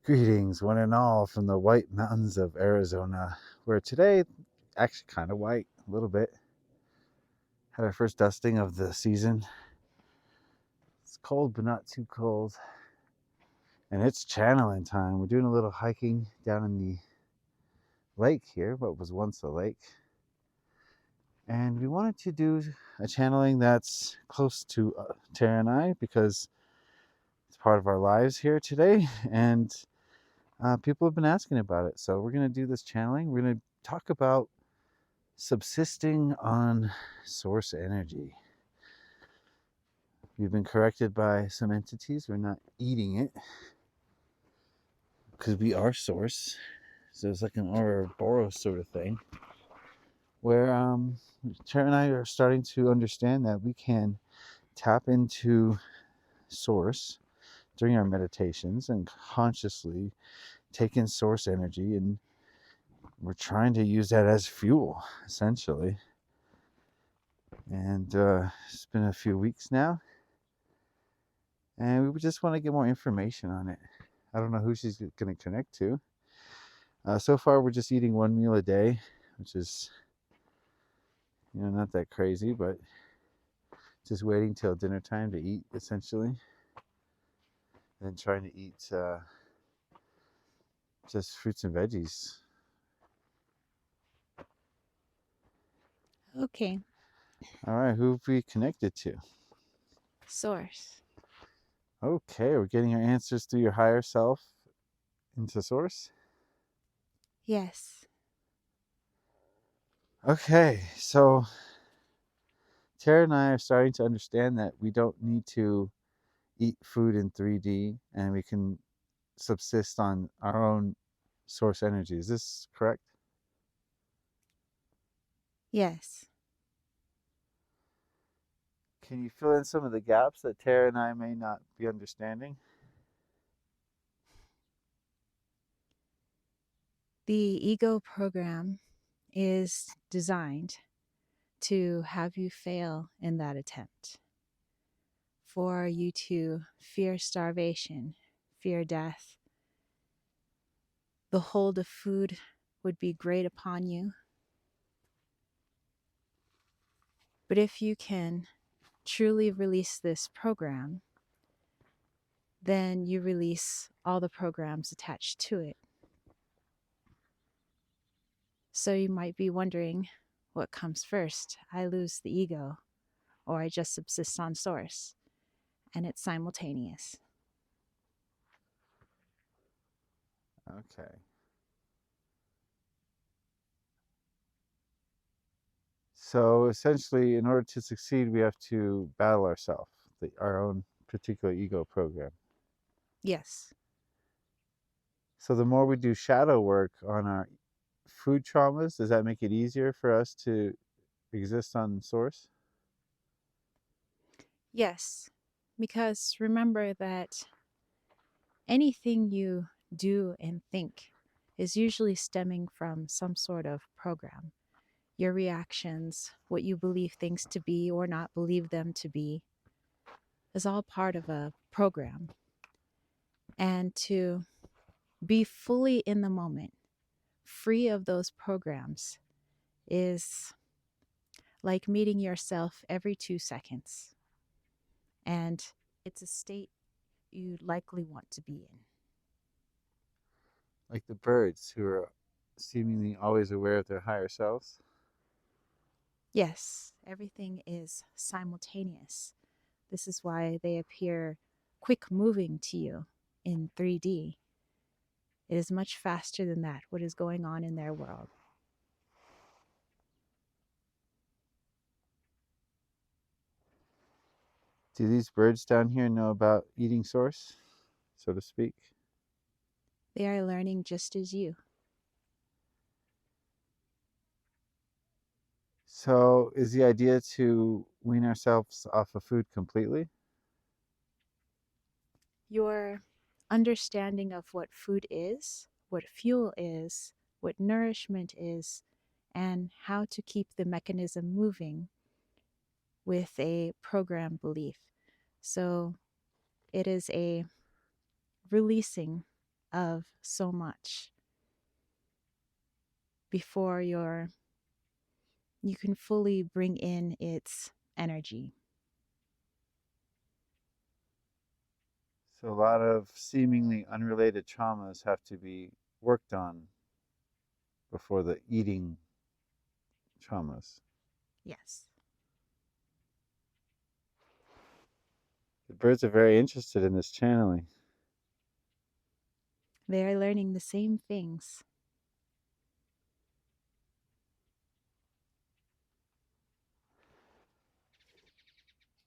Greetings, one and all, from the White Mountains of Arizona, where today, actually kind of white, a little bit. Had our first dusting of the season. It's cold, but not too cold. And it's channeling time. We're doing a little hiking down in the lake here, what was once a lake. And we wanted to do a channeling that's close to Tara and I because it's part of our lives here today. And people have been asking about it. So we're going to do this channeling. We're going to talk about subsisting on source energy. We've been corrected by some entities. We're not eating it because we are source. So it's like an Ouroboros sort of thing where Tara and I are starting to understand that we can tap into source during our meditations and consciously take in source energy, and we're trying to use that as fuel essentially. And it's been a few weeks now, and we just want to get more information on it. I don't know who she's going to connect to. So far, we're just eating one meal a day, which is, not that crazy, but just waiting till dinner time to eat, essentially, and trying to eat just fruits and veggies. Okay. All right, who have we connected to? Source. Okay, we're getting our answers through your higher self into source. Yes. Okay, so Tara and I are starting to understand that we don't need to eat food in 3D, and we can subsist on our own source energy. Is this correct? Yes. Can you fill in some of the gaps that Tara and I may not be understanding? The ego program is designed to have you fail in that attempt, for you to fear starvation, fear death. The hold of food would be great upon you. But if you can truly release this program, then you release all the programs attached to it. So you might be wondering, what comes first? I lose the ego, or I just subsist on source? And it's simultaneous. Okay. So essentially, in order to succeed, we have to battle ourselves, our own particular ego program. Yes. So the more we do shadow work on our food traumas, does that make it easier for us to exist on source? Yes. Because remember that anything you do and think is usually stemming from some sort of program. Your reactions, what you believe things to be or not believe them to be, is all part of a program. And to be fully in the moment, free of those programs, is like meeting yourself every 2 seconds. And it's a state you likely want to be in. Like the birds who are seemingly always aware of their higher selves? Yes, everything is simultaneous. This is why they appear quick moving to you in 3D. It is much faster than that, what is going on in their world. Do these birds down here know about eating source, so to speak? They are learning just as you. So is the idea to wean ourselves off of food completely? Your understanding of what food is, what fuel is, what nourishment is, and how to keep the mechanism moving with a program belief. So it is a releasing of so much before you can fully bring in its energy. So a lot of seemingly unrelated traumas have to be worked on before the eating traumas. Yes. The birds are very interested in this channeling. They are learning the same things.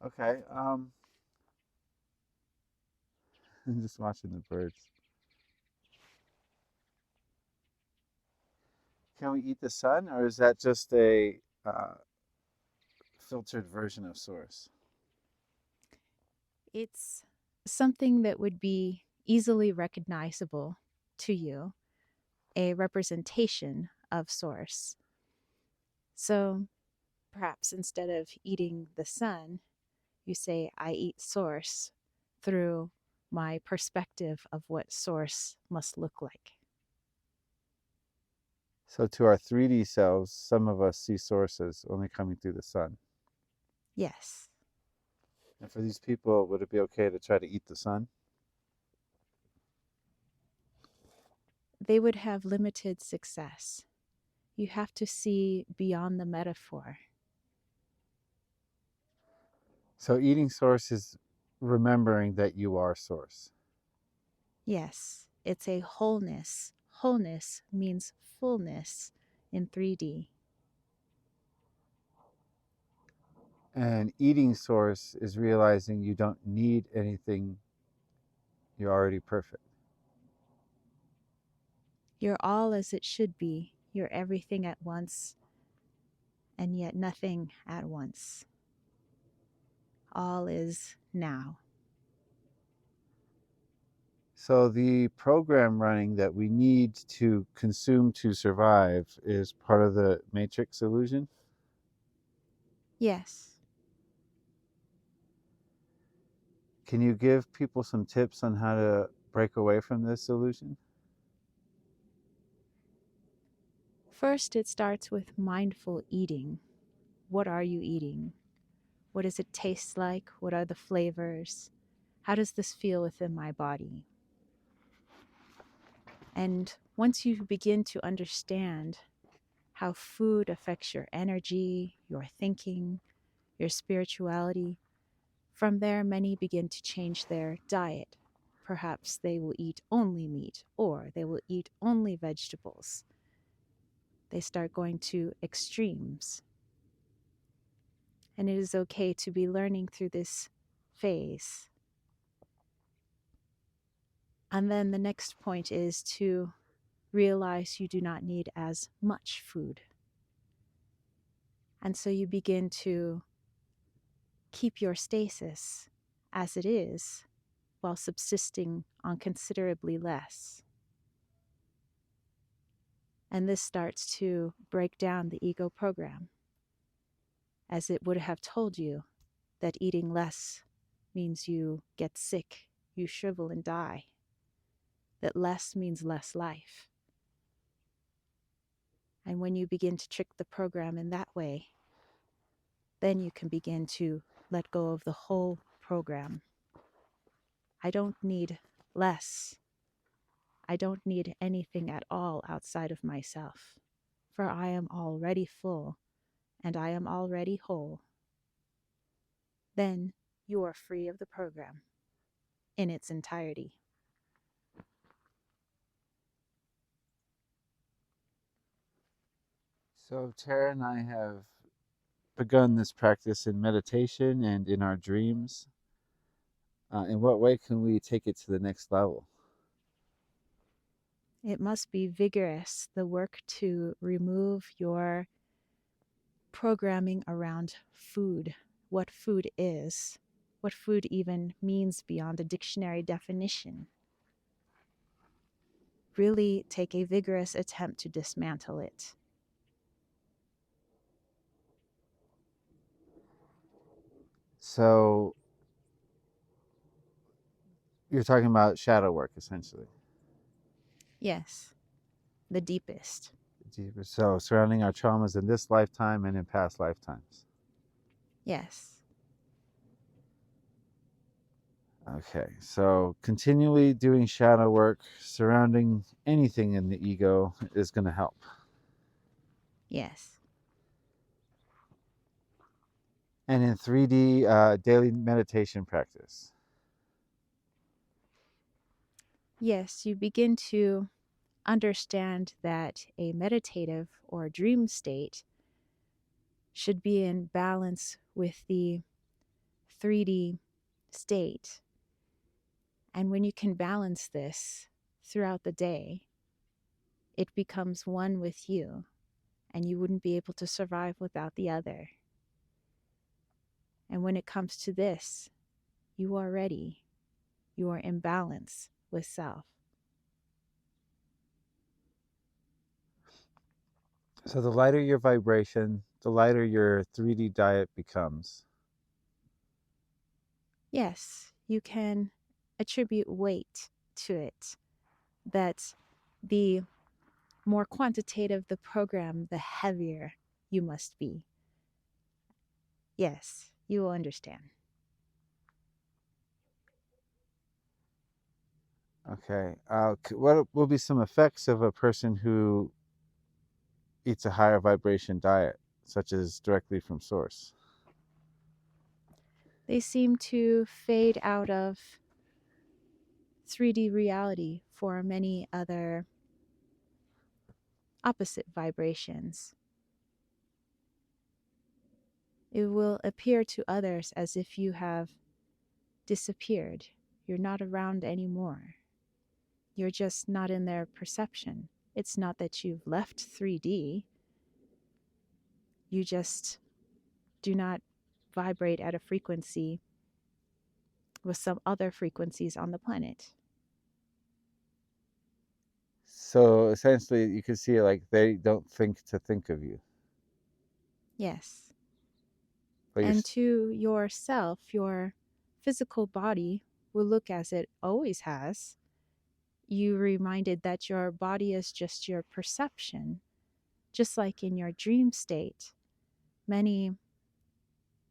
Okay, I'm just watching the birds. Can we eat the sun, or is that just a filtered version of source? It's something that would be easily recognizable to you, a representation of source. So perhaps instead of eating the sun, you say, I eat source through my perspective of what source must look like. So to our 3D selves, some of us see sources only coming through the sun. Yes, And for these people, would it be okay to try to eat the sun? they would have limited success. You have to see beyond the metaphor. So eating source is remembering that you are source. Yes, it's a wholeness. Wholeness means fullness in 3D. And eating source is realizing you don't need anything, you're already perfect. You're all as it should be. You're everything at once, and yet nothing at once. All is now. So the program running that we need to consume to survive is part of the matrix illusion. Yes. Can you give people some tips on how to break away from this illusion? First, it starts with mindful eating. What are you eating? What does it taste like? What are the flavors? How does this feel within my body? And once you begin to understand how food affects your energy, your thinking, your spirituality, from there, many begin to change their diet. Perhaps they will eat only meat or they will eat only vegetables. They start going to extremes. And it is okay to be learning through this phase. And then the next point is to realize you do not need as much food. And so you begin to keep your stasis as it is while subsisting on considerably less. And this starts to break down the ego program, as it would have told you that eating less means you get sick, you shrivel and die, that less means less life. And when you begin to trick the program in that way, then you can begin to let go of the whole program. I don't need less. I don't need anything at all outside of myself, for I am already full and I am already whole. Then you are free of the program in its entirety. So Tara and I have begun this practice in meditation and in our dreams. In what way can we take it to the next level? It must be vigorous, the work to remove your programming around food, what food is, what food even means beyond a dictionary definition. Really take a vigorous attempt to dismantle it. So you're talking about shadow work, essentially. Yes, the deepest. Deeper. So, surrounding our traumas in this lifetime and in past lifetimes. Yes. Okay, so continually doing shadow work surrounding anything in the ego is going to help. Yes. And in 3D, daily meditation practice. Yes, you begin to understand that a meditative or dream state should be in balance with the 3D state. And when you can balance this throughout the day, it becomes one with you, and you wouldn't be able to survive without the other. And when it comes to this, you are ready. You are in balance with self. So, the lighter your vibration, the lighter your 3D diet becomes. Yes, you can attribute weight to it, that the more quantitative the program, the heavier you must be. Yes, you will understand. Okay. What will be some effects of a person who eats a higher vibration diet, such as directly from source? They seem to fade out of 3D reality for many other opposite vibrations. It will appear to others as if you have disappeared. You're not around anymore. You're just not in their perception. It's not that you've left 3D, you just do not vibrate at a frequency with some other frequencies on the planet. So, essentially, you can see it like they don't think to think of you. Yes. But you're, And to yourself, your physical body will look as it always has. You reminded that your body is just your perception, just like in your dream state. Many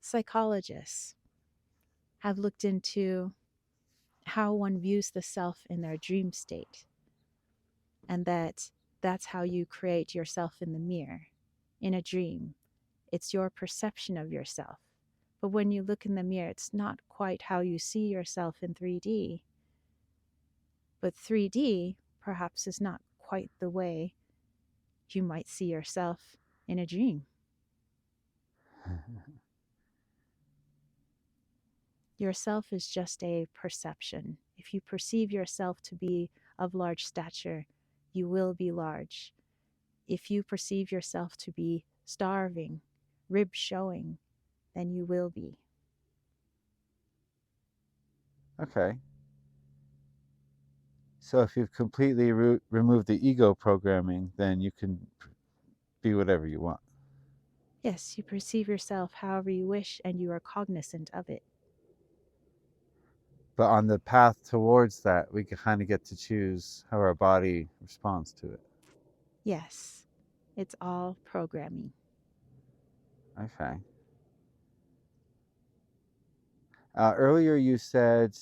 psychologists have looked into how one views the self in their dream state, and that's how you create yourself in the mirror in a dream. It's your perception of yourself. But when you look in the mirror, it's not quite how you see yourself in 3D. But 3D perhaps is not quite the way you might see yourself in a dream. Yourself is just a perception. If you perceive yourself to be of large stature, you will be large. If you perceive yourself to be starving, ribs showing, then you will be. okay. So, if you've completely removed the ego programming, then you can be whatever you want. Yes, you perceive yourself however you wish and you are cognizant of it. But on the path towards that, we can kind of get to choose how our body responds to it. Yes, it's all programming. Okay. Earlier, you said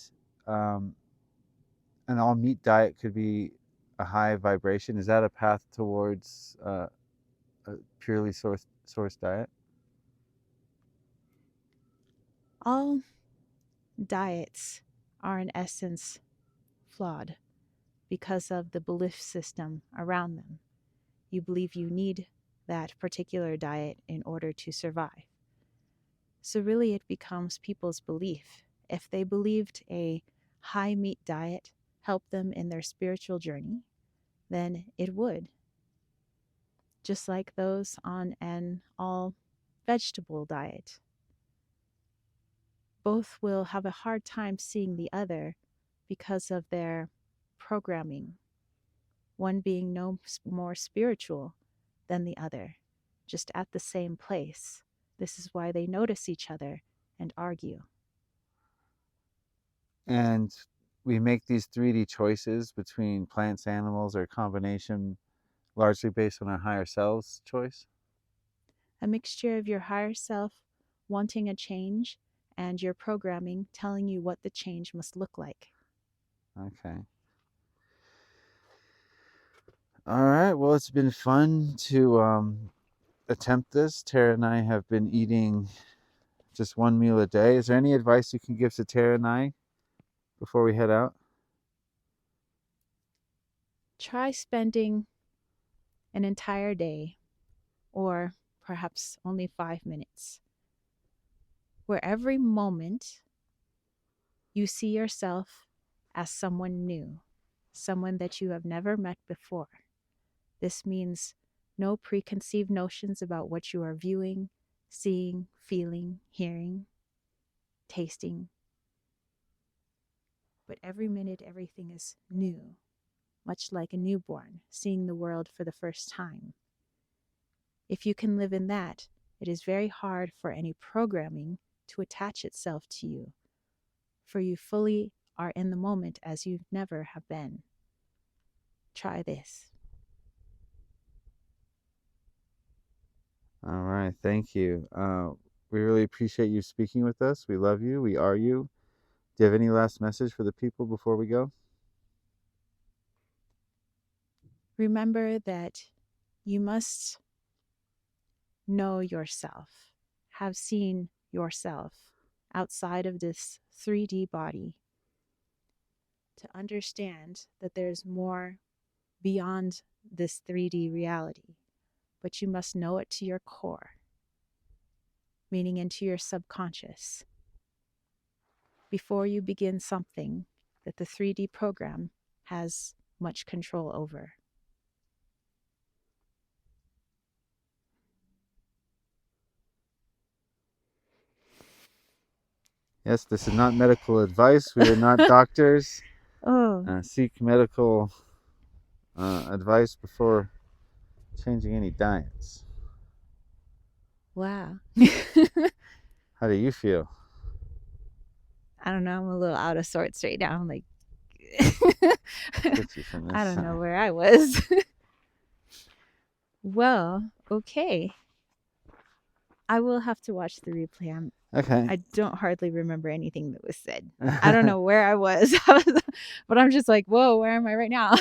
um, an all meat diet could be a high vibration. Is that a path towards a purely source diet? All diets are, in essence, flawed because of the belief system around them. You believe you need that particular diet in order to survive. So, really, it becomes people's belief. If they believed a high meat diet helped them in their spiritual journey, then it would. Just like those on an all vegetable diet. Both will have a hard time seeing the other because of their programming, one being no more spiritual than the other, just at the same place. This is why they notice each other and argue. And we make these 3D choices between plants, animals, or a combination largely based on our higher selves choice? A mixture of your higher self wanting a change and your programming telling you what the change must look like. Okay. All right. Well, it's been fun to attempt this. Tara and I have been eating just one meal a day. Is there any advice you can give to Tara and I before we head out? Try spending an entire day, or perhaps only 5 minutes, where every moment you see yourself as someone new, someone that you have never met before. This means no preconceived notions about what you are viewing, seeing, feeling, hearing, tasting. But every minute, everything is new, much like a newborn seeing the world for the first time. If you can live in that, it is very hard for any programming to attach itself to you, for you fully are in the moment as you never have been. Try this. All right. Thank you. We really appreciate you speaking with us. We love you. We are you. Do you have any last message for the people before we go? Remember that you must know yourself, have seen yourself outside of this 3D body to understand that there's more beyond this 3D reality, but you must know it to your core, meaning into your subconscious, before you begin something that the 3D program has much control over. Yes, this is not medical advice. We are not doctors. Oh, Seek medical advice before changing any diets. wow. How do you feel? I don't know. I'm a little out of sorts right now. I'm like, Let's get you from this I don't know side. where I was. Well, okay. I will have to watch the replay. Okay. I don't hardly remember anything that was said. I don't know where I was, but I'm just like, whoa, where am I right now?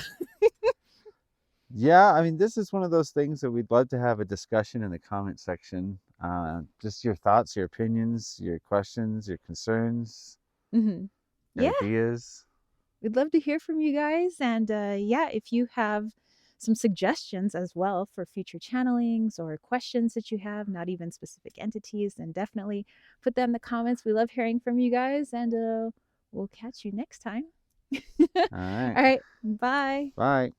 Yeah, I mean, this is one of those things that we'd love to have a discussion in the comment section. Just your thoughts, your opinions, your questions, your concerns, Mm-hmm. your Yeah, ideas. we'd love to hear from you guys. And yeah, if you have some suggestions as well for future channelings or questions that you have, not even specific entities, then definitely put that in the comments. We love hearing from you guys, and we'll catch you next time. All right. All right, bye. Bye.